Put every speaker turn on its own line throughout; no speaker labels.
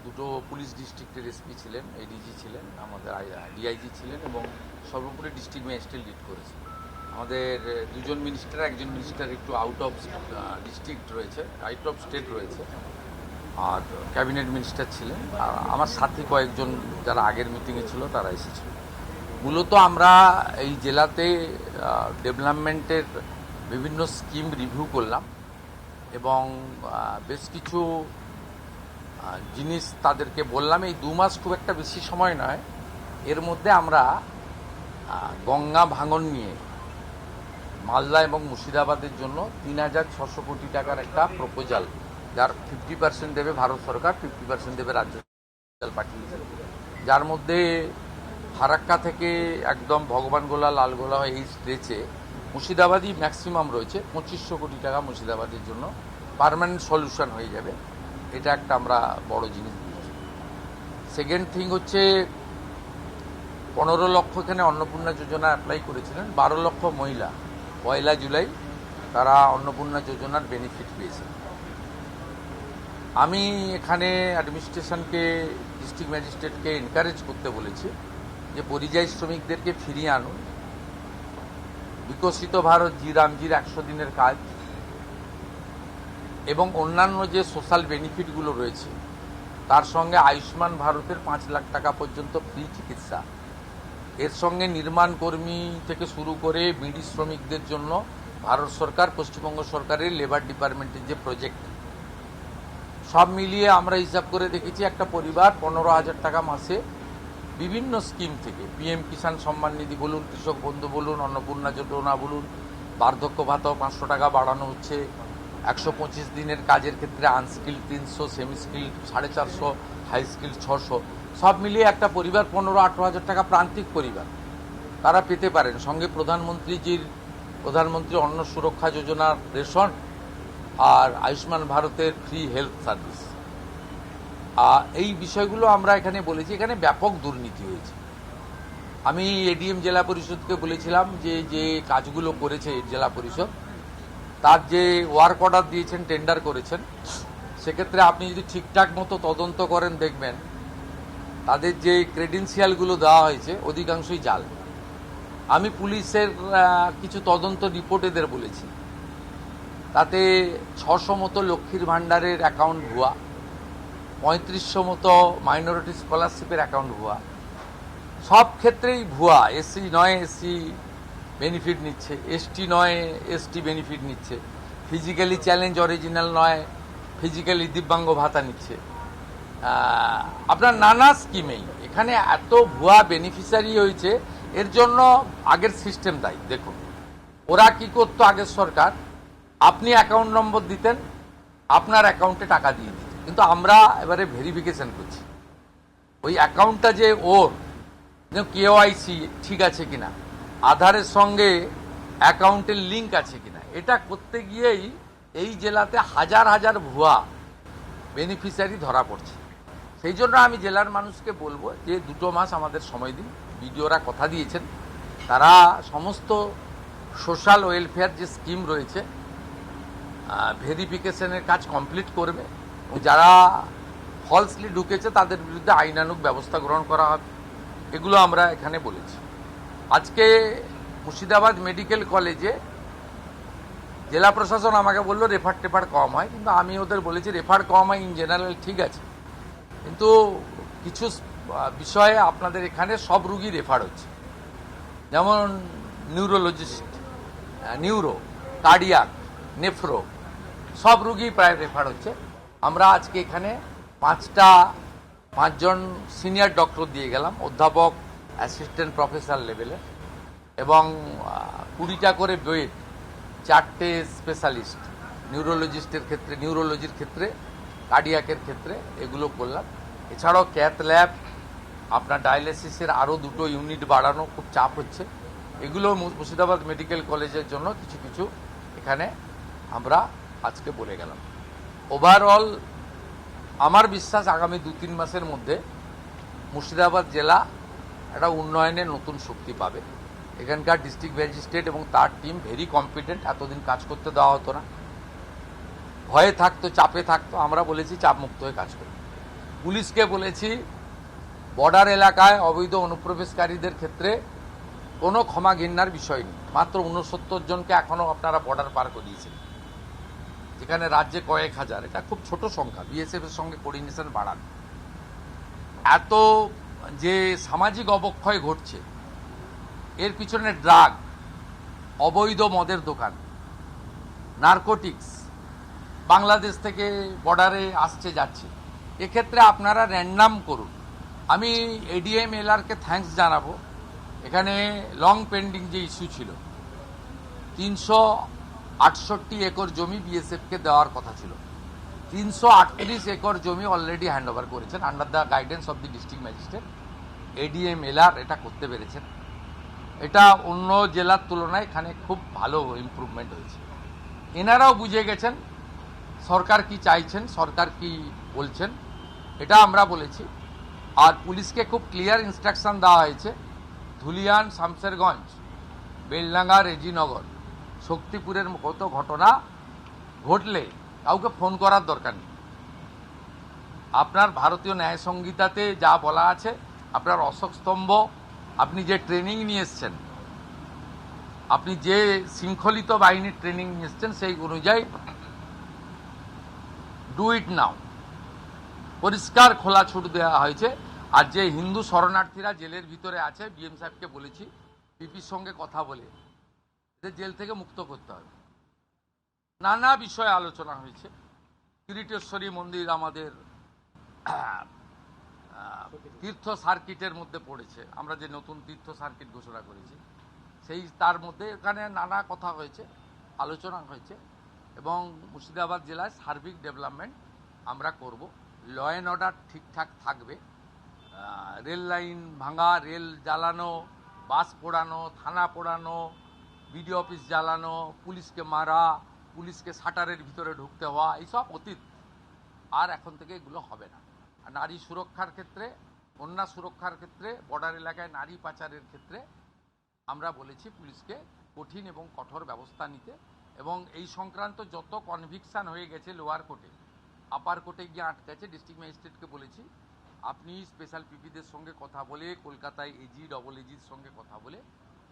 দুটো পুলিশ ডিস্ট্রিক্টের এসপি ছিলেন, এডিজি ছিলেন, আমাদের ডিআইজি ছিলেন এবং সর্বোপরি ডিস্ট্রিক্ট ম্যাজিস্ট্রেট লিড করেছে। আমাদের দুজন মিনিস্টার, একজন মিনিস্টার একটু আউট অফ ডিস্ট্রিক্ট রয়েছে, আউট অফ স্টেট রয়েছে, আর ক্যাবিনেট মিনিস্টার ছিলেন। আর আমার সাথে কয়েকজন যারা আগের মিটিংয়ে ছিল তারা এসেছিল। মূলত আমরা এই জেলাতে ডেভেলপমেন্টের বিভিন্ন স্কিম রিভিউ করলাম এবং বেশ কিছু জিনিস তাদেরকে বললাম। এই 2 মাস খুব একটা বেশি সময় নয়, এর মধ্যে আমরা গঙ্গা ভাঙন নিয়ে মালদা এবং মুর্শিদাবাদের জন্য 3,600 কোটি টাকার একটা প্রপোজাল, যার 50% দেবে ভারত সরকার, 50% দেবে রাজ্য সরকার পাঠিয়েছে, যার মধ্যে ফারাক্কা থেকে একদম ভগবানগোলা লালগোলা হয়ে এই স্ট্রেচে মুর্শিদাবাদই ম্যাক্সিমাম রয়েছে। 2,500 কোটি টাকা মুর্শিদাবাদের জন্য পার্মানেন্ট সলিউশন হয়ে যাবে। এটা একটা আমরা বড় জিনিস দিচ্ছি। সেকেন্ড থিং হচ্ছে 15 লক্ষ এখানে অন্নপূর্ণা যোজনা অ্যাপ্লাই করেছিলেন, 12 লক্ষ মহিলা 1 জুলাই তারা অন্নপূর্ণা যোজনার বেনিফিট পেয়েছে। আমি এখানে অ্যাডমিনিস্ট্রেশনকে, ডিস্ট্রিক্ট ম্যাজিস্ট্রেটকে এনকারেজ করতে বলেছি যে পরিযায়ী শ্রমিকদেরকে ফিরিয়ে আনুন। বিকশিত ভারত জি রামজির 100 দিনের কাজ এবং অন্যান্য যে সোশ্যাল বেনিফিটগুলো রয়েছে তার সঙ্গে আয়ুষ্মান ভারতের 5 লাখ টাকা পর্যন্ত ফ্রি চিকিৎসা, এর সঙ্গে নির্মাণ কর্মী থেকে শুরু করে বিড়ি শ্রমিকদের জন্য ভারত সরকার, পশ্চিমবঙ্গ সরকারের লেবার ডিপার্টমেন্টের যে প্রজেক্ট, সব মিলিয়ে আমরা হিসাব করে দেখেছি একটা পরিবার 15,000 টাকা মাসে বিভিন্ন স্কিম থেকে, পিএম কিষাণ সম্মান নিধি বলুন, কৃষক বন্ধু বলুন, অন্নপূর্ণা যোজনা বলুন, বার্ধক্য ভাতাও 500 টাকা বাড়ানো হচ্ছে, 125 দিনের কাজের ক্ষেত্রে unskill 300, semi skill 450, high skill 600, সব মিলিয়ে একটা পরিবার 15-18 টাকা প্রান্তিক পরিবার তারা পেতে পারেন। সঙ্গে প্রধানমন্ত্রী অন্ন সুরক্ষা যোজনার রেশন আর আয়ুষ্মান ভারতের ফ্রি হেলথ সার্ভিস। এই বিষয়গুলো আমরা এখানে বলেছি। এখানে ব্যাপক দুর্নীতি হয়েছে। আমি এডিএম জেলা পরিষদকে বলেছিলাম যে যে কাজগুলো করেছে জেলা পরিষদ, তার যে ওয়ার্ক অর্ডার দিয়েছেন, টেন্ডার করেছেন, সেক্ষেত্রে আপনি যদি ঠিকঠাক মতো তদন্ত করেন দেখবেন তাদের যে ক্রেডেন্সিয়ালগুলো দেওয়া হয়েছে অধিকাংশই জাল। আমি পুলিশের কিছু তদন্ত রিপোর্ট এদের বলেছি, তাতে 600 মতো লক্ষ্মীর ভাণ্ডারের অ্যাকাউন্ট ভুয়া, 3500 মতো মাইনরিটি স্কলারশিপের অ্যাকাউন্ট ভুয়া, সব ক্ষেত্রেই ভুয়া। এসসি নয় এসসি বেনিফিট নিচ্ছে, এসটি নয় এসটি বেনিফিট নিচ্ছে, ফিজিক্যালি চ্যালেঞ্জ অরিজিনাল নয় ফিজিক্যালি দিব্যাঙ্গ ভাতা নিচ্ছে। আপনার নানা স্কিমেই এখানে এত ভুয়া বেনিফিশিয়ারি হয়েছে। এর জন্য আগের সিস্টেম দায়ী। দেখুন ওরা কি করতো, আগের সরকার, আপনি অ্যাকাউন্ট নম্বর দিতেন, আপনার অ্যাকাউন্টে টাকা দিয়ে দিত, কিন্তু আমরা এবারে ভেরিফিকেশন করছি ওই অ্যাকাউন্টটা যে ওর কেওআইসি ঠিক আছে কিনা, আধারের সঙ্গে অ্যাকাউন্টের লিঙ্ক আছে কিনা। এটা করতে গিয়েই এই জেলাতে হাজার হাজার ভুয়া বেনিফিশিয়ারি ধরা পড়ছে। সেই জন্য আমি জেলার মানুষকে বলবো যে 2 মাস আমাদের সময় দিন। বিডিওরা কথা দিয়েছেন তারা সমস্ত সোশ্যাল ওয়েলফেয়ার যে স্কিম রয়েছে ভেরিফিকেশনের কাজ কমপ্লিট করবে। যারা ফলসলি ঢুকেছে তাদের বিরুদ্ধে আইনানুগ ব্যবস্থা গ্রহণ করা হবে। এগুলো আমরা এখানে বলেছি। আজকে মুর্শিদাবাদ মেডিকেল কলেজে জেলা প্রশাসন আমাকে বললো রেফার কম হয়, কিন্তু আমি ওদের বলেছি রেফার কম হয় ইন জেনারেল ঠিক আছে, কিন্তু কিছু বিষয়ে আপনাদের এখানে সব রুগী রেফার হচ্ছে, যেমন নিউরোলজিস্ট, নিউরো, কার্ডিয়াক, নেফ্রো, সব রুগী প্রায় রেফার হচ্ছে। আমরা আজকে এখানে 5 জন সিনিয়র ডক্টর দিয়ে গেলাম, অধ্যাপক, অ্যাসিস্ট্যান্ট প্রফেসর লেভেলে, এবং 20টা করে বেড, 4টে স্পেশালিস্ট, নিউরোলজিস্টের ক্ষেত্রে, নিউরোলজির ক্ষেত্রে, কার্ডিয়াকের ক্ষেত্রে, এগুলো করলাম। এছাড়াও ক্যাথ ল্যাব, আপনার ডায়ালিসিসের আরও 2টো ইউনিট বাড়ানো খুব চাপ হচ্ছে। এগুলো মুর্শিদাবাদ মেডিকেল কলেজের জন্য কিছু কিছু এখানে আমরা আজকে বলে গেলাম। ওভারঅল আমার বিশ্বাস আগামী 2-3 মাসের মধ্যে মুর্শিদাবাদ জেলা একটা উন্নয়নের নতুন শক্তি পাবে। এখানকার ডিস্ট্রিক্ট ম্যাজিস্ট্রেট এবং তার টিম ভেরি কম্পিটেন্ট। এতদিন কাজ করতে দেওয়া হতো না, ভয়ে থাকতো, চাপে থাকতো। আমরা বলেছি চাপ মুক্ত হয়ে কাজ করবে। পুলিশকে বলেছি বর্ডার এলাকায় অবৈধ অনুপ্রবেশকারীদের ক্ষেত্রে কোনো ক্ষমা ঘেন্নার বিষয় নেই। মাত্র 69 জনকে এখনও আপনারা বর্ডার পার করিয়েছেন, যেখানে রাজ্যে কয়েক হাজার। এটা খুব ছোট সংখ্যা। বিএসএফ এর সঙ্গে কোঅর্ডিনেশন বাড়ান। এত যে সামাজিক অবক্ষয় ঘটছে, এর পিছনে ড্রাগ, অবৈধ মদের দোকান, নারকোটিক্স বাংলাদেশ থেকে বর্ডারে আসছে যাচ্ছে, এক্ষেত্রে আপনারা র্যান্ডাম করুন। আমি এডিএম এলআরকে থ্যাঙ্কস জানাবো। এখানে লং পেন্ডিং যে ইস্যু ছিল, 368 একর জমি বিএসএফকে দেওয়ার কথা ছিল, 338 একর জমি অলরেডি হ্যান্ড ওভার করেছেন under the guidance of the district magistrate. ADM LR এটা করতে পেরেছেন। এটা অন্য জেলার তুলনায় এখানে খুব ভালো ইমপ্রুভমেন্ট হয়েছে। এনারাও বুঝে গেছেন সরকার কি চাইছেন, সরকার কি বলছেন, এটা আমরা বলেছি। আর পুলিশকে খুব ক্লিয়ার ইনস্ট্রাকশন দেওয়া হয়েছে, ধুলিয়ান, শামসেরগঞ্জ, বেলডাঙ্গা, রেজিনগর, শক্তিপুরের কত ঘটনা ঘটলে কাউকে ফোন করার দরকার নেই। আপনার ভারতীয় ন্যায় সংহিতাতে যা বলা আছে, আপনার অশোক স্তম্ভ, আপনি যে ট্রেনিং নিয়ে এসছেন, আপনি যে শৃঙ্খলিত বাহিনীর ট্রেনিং নিয়ে এসছেন, সেই অনুযায়ী ডু ইট নাও। পরিষ্কার খোলা ছুট দেওয়া হয়েছে। আর যে হিন্দু শরণার্থীরা জেলের ভিতরে আছে, বিএম সাহেবকে বলেছি পিপির সঙ্গে কথা বলে এদের জেল থেকে মুক্ত করতে হবে। নানা বিষয়ে আলোচনা হয়েছে। কিরিটেশ্বরী মন্দির আমাদের তীর্থ সার্কিটের মধ্যে পড়েছে, আমরা যে নতুন তীর্থ সার্কিট ঘোষণা করেছি, সেই তার মধ্যে এখানে নানা কথা হয়েছে, আলোচনা হয়েছে। এবং মুর্শিদাবাদ জেলায় সার্বিক ডেভেলপমেন্ট আমরা করব। ল অ্যান্ড অর্ডার ঠিকঠাক থাকবে। রেল লাইন ভাঙা, রেল জ্বালানো, বাস পোড়ানো, থানা পোড়ানো, বিডিও অফিস জ্বালানো, পুলিশকে মারা, পুলিশকে শাটারের ভিতরে ঢুকতে হওয়া, এইসব অতীত। আর এখন থেকে এগুলো হবে না। আর নারী সুরক্ষার ক্ষেত্রে, কন্যা সুরক্ষার ক্ষেত্রে, বর্ডার এলাকায় নারী পাচারের ক্ষেত্রে আমরা বলেছি পুলিশকে কঠিন এবং কঠোর ব্যবস্থা নিতে। এবং এই সংক্রান্ত যত কনভিকশন হয়ে গেছে লোয়ার কোর্টে, আপার কোর্টে গিয়ে আটকেছে, ডিস্ট্রিক্ট ম্যাজিস্ট্রেটকে বলেছি আপনি স্পেশাল পিপিদের সঙ্গে কথা বলে, কলকাতায় এজি, ডবল এজির সঙ্গে কথা বলে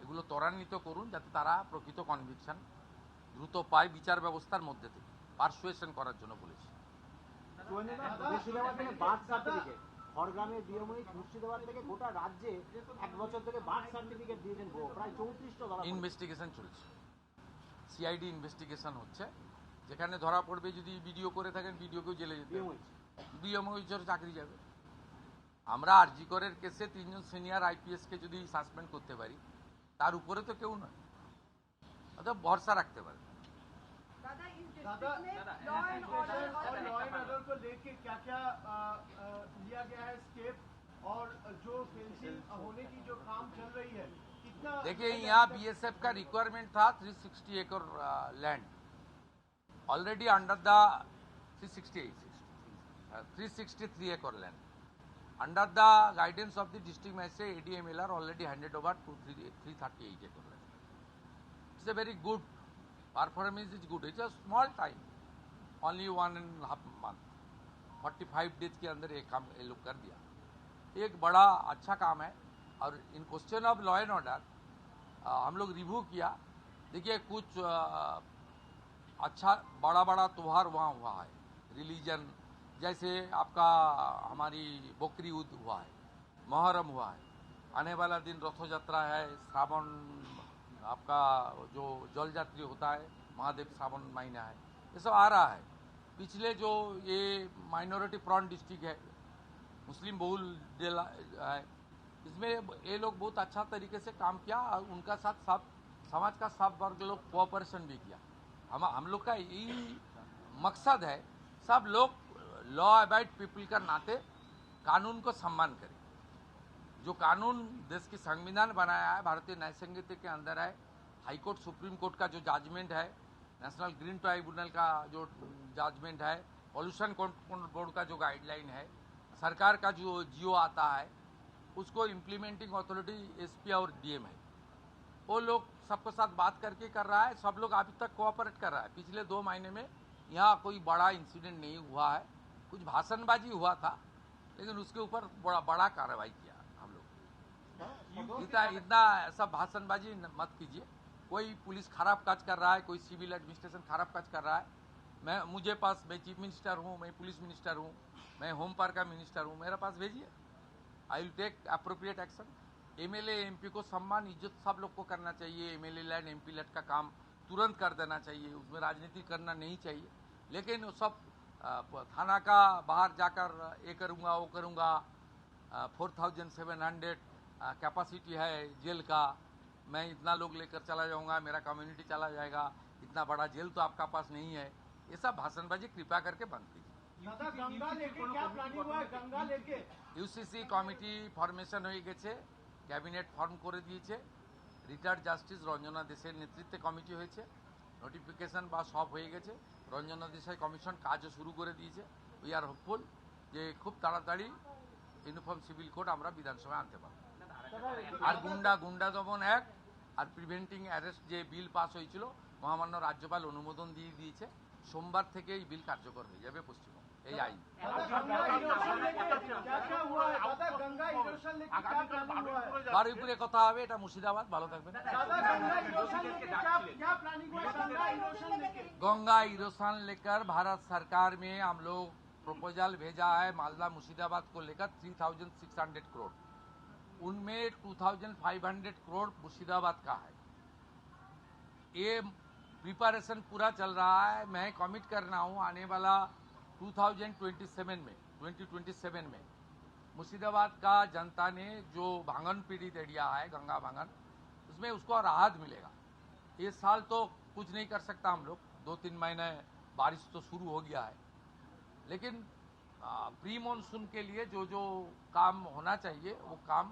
এগুলো ত্বরান্বিত করুন, যাতে তারা প্রকৃত কনভিকশন দ্রুত পায় বিচার ব্যবস্থার মধ্যে থেকে। পারসুয়েশন করার জন্য বলেছি।
খড়গ্রামের বিএমওই মুর্শিদাবাদ থেকে গোটা রাজ্যে 1 বছর থেকে বার্থ সার্টিফিকেট দিয়েছেন, প্রায় 34টা ধরা পড়েছে।
ইনভেস্টিগেশন চলছে, সিআইডি ইনভেস্টিগেশন হচ্ছে। যেখানে ধরা পড়বে, যদি ভিডিও করে থাকেন, ভিডিওকেও জেলে যেতে হবে, বিএমওই চাকরি যাবে। আমরা আরজি করের কেসে 3 জন সিনিয়র আইপিএসকে যদি সাসপেন্ড করতে পারি, তার উপরে তো কেউ নয়, অর্থাৎ ভরসা রাখতে পারে।
लॉ एंड ऑर्डर को लेके क्या-क्या लिया गया है स्टेप, और जो फेंसिंग होने की जो काम चल रही है, कितना?
देखिए, यहाँ बीएसएफ का रिक्वायरमेंट था 360 एकड़ लैंड, ऑलरेडी अंडर द 363 एकड़ land under the guidance of the district magistrate, ADMLR already handed over to 338 acre land. It's a very good performance, is good. It's a small time, only 1.5 month, 45 days के अंदर ये काम ये लोग कर दिया। एक बड़ा अच्छा काम है। और in question of law and order हम लोग रिव्यू किया। देखिए, कुछ अच्छा बड़ा बड़ा त्योहार वहाँ हुआ है, रिलीजन, जैसे आपका हमारी बकरी ईद हुआ है, मुहर्रम हुआ है, आने वाला दिन रथ यात्रा है, श्रावण आपका जो जल यात्री होता है, महादेव श्रावण महीना है, ये सब आ रहा है। पिछले जो ये माइनॉरिटी प्रॉन डिस्ट्रिक्ट है, मुस्लिम बहुल जिला है, इसमें ये लोग बहुत अच्छा तरीके से काम किया। और उनका साथ सब समाज का सब वर्ग लोग कोऑपरेशन भी किया। हम लोग का यही मकसद है, सब लोग लॉ अबाइड पीपल का नाते कानून को सम्मान करें। जो कानून देश की संविधान बनाया है, भारतीय न्याय संहिता के अंदर है, हाई कोर्ट सुप्रीम कोर्ट का जो जजमेंट है, नेशनल ग्रीन ट्राइब्यूनल का जो जजमेंट है, पॉल्यूशन कंट्रोल बोर्ड का जो गाइडलाइन है, सरकार का जो जियो आता है, उसको इम्प्लीमेंटिंग अथॉरिटी एसपी और डीएम है, वो लोग सबके साथ बात करके कर रहा है। सब लोग अभी तक कोऑपरेट कर रहा है। पिछले 2 महीने में यहाँ कोई बड़ा इंसिडेंट नहीं हुआ है। कुछ भाषणबाजी हुआ था, लेकिन उसके ऊपर बड़ा बड़ा कार्रवाई किया हम लोग।
सदर
इतना ऐसा भाषणबाजी मत कीजिए। कोई पुलिस खराब काज कर रहा है, कोई सिविल एडमिनिस्ट्रेशन खराब काज कर रहा है, मैं चीफ मिनिस्टर हूँ, मैं पुलिस मिनिस्टर हूँ, मैं होम पावर का मिनिस्टर हूँ, मेरे पास भेजिए, I will take appropriate action. MLA MP को सम्मान इज्जत सब लोग को करना चाहिए। एमएलए लैंड एमपी लैंड का काम तुरंत कर देना चाहिए, उसमें राजनीति करना नहीं चाहिए। लेकिन वो सब थाना का बाहर जाकर ये करूँगा वो करूँगा, 4700 कैपेसिटी है जेल का, मैं इतना लोग लेकर चला जाऊंगा, मेरा कम्युनिटी चला जाएगा, इतना बड़ा जेल तो आपका पास नहीं है, ये सब भाषणबाजी कृपा करके बंद कीजिए।
दादा गंगा लेके क्या प्लानिंग हुआ है? गंगा लेके
ইউসিসি কমিটি ফরমেশন হয়ে গেছে, ক্যাবিনেট ফর্ম করে দিয়েছে, রিটায়ার্ড জাস্টিস রঞ্জনা দেশের নেতৃত্বে কমিটি হয়েছে, নোটিফিকেশন বা সব হয়ে গেছে, রঞ্জনা দেশাই কমিশন কাজও শুরু করে দিয়েছে। উই আর হোপফুল যে খুব তাড়াতাড়ি ইউনিফর্ম সিভিল কোড আমরা বিধানসভায় আনতে পারব। আর গুন্ডা দমন অ্যাক্ট আর প্রিভেন্টিং অ্যারেস্ট যে বিল পাস হয়েছিল, মহামান্য রাজ্যপাল অনুমোদন দিয়ে দিয়েছে, সোমবার থেকে এই বিল কার্যকর হয়ে যাবে পশ্চিমবঙ্গ এই আইন।
क्या हुआ है दादा? गंगा इरोशन लेके क्या प्लानिंग हुआ है?
বারুইপুরে কথা হবে, এটা মুর্শিদাবাদ, ভালো থাকবেন।
दादा गंगा इरोशन लेके क्या प्लानिंग हुआ है? गंगा इरोशन लेके
गंगा इरोशन लेकर भारत सरकार में हम लोग प्रपोजल भेजा है मालदा मुर्शिदाबाद को लेकर 3600 करोड़, उनमें 2500 करोड़ मुर्शिदाबाद का है। ये प्रिपरेशन पूरा चल रहा है। मैं कमिट कर रहा हूँ आने वाला 2027 में मुर्शिदाबाद का जनता ने जो भांगन पीड़ित एरिया है, गंगा भांगन, उसमें उसको राहत मिलेगा। ये साल तो कुछ नहीं कर सकता हम लोग, 2-3 महीने बारिश तो शुरू हो गया है, लेकिन प्री मानसून के लिए जो जो काम होना चाहिए वो काम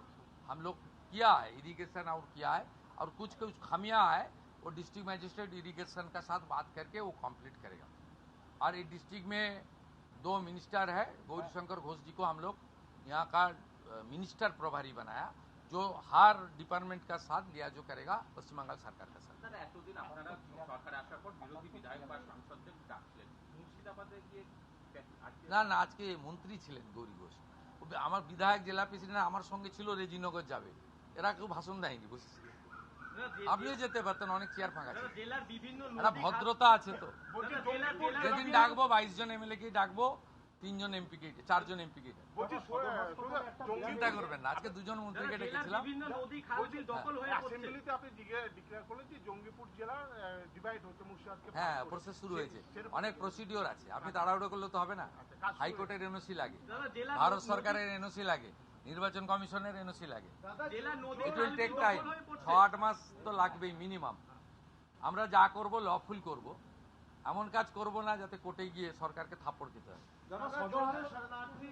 हम लोग किया है, इरिगेशन और किया है, और कुछ खामियां है वो डिस्ट्रिक्ट मजिस्ट्रेट इरिगेशन का साथ बात करके वो कंप्लीट करेगा। और ये डिस्ट्रिक्ट में 2 मिनिस्टर है, गौरीशंकर घोष जी को हम लोग यहाँ का मिनिस्टर प्रभारी बनाया, जो हर डिपार्टमेंट का साथ लिया जो करेगा पश्चिम बंगाल सरकार का साथ।
দাদা এতদিন আপনারা সরকারে আসার পর বিরোধী বিধায়ক বা সাংসদদের ডাকলেন, মুর্শিদাবাদে গিয়ে আজকে
না না, আজকে মন্ত্রী ছিলেন গৌরী ঘোষ, আমার বিধায়ক জেলা প্রেসিডেন্ট আমার সঙ্গে ছিল, রেজিনগর যাবে, এরা কেউ ভাষণ দেয়নি, বসেছিল। আপনিও যেতে পারতেন, অনেক চেয়ার ফাঁকা ছিল,
জেলার বিভিন্ন
একটা ভদ্রতা আছে তো। যেদিন ডাকবো 22 জন এমএলএ কে ডাকবো, 3 জন এমপি কে, 4 জন এমপি কে, চিন্তা করবেন না। আজকে 2 জন মন্ত্রীকে ডেকেছিলাম।
বিভিন্ন নদী খাল দখল হয়ে পড়ছে।
অ্যাসেম্বলিতে আপনি ডিক্লেয়ার করলেন যে জঙ্গিপুর জেলা ডিভাইড হচ্ছে মুর্শিদাবাদকে।
হ্যাঁ, প্রসেস শুরু হয়েছে, অনেক প্রসিডিওর আছে, আপনি তাড়াহুড়ো করলে তো হবে না। হাইকোর্টের এনওসি লাগে, ভারত সরকারের এনওসি লাগে, নির্বাচন কমিশনের এনওসি লাগে,
জেলার নদী
ইট উইল টেক টাইম, 6-8 মাস তো লাগবেই মিনিমাম। আমরা যা করব লফুল করব, এমন কাজ করব না যাতে কোর্টে গিয়ে সরকারকে থাপ্পড় দিতে হয়।
দাদা সদর শরণার্থী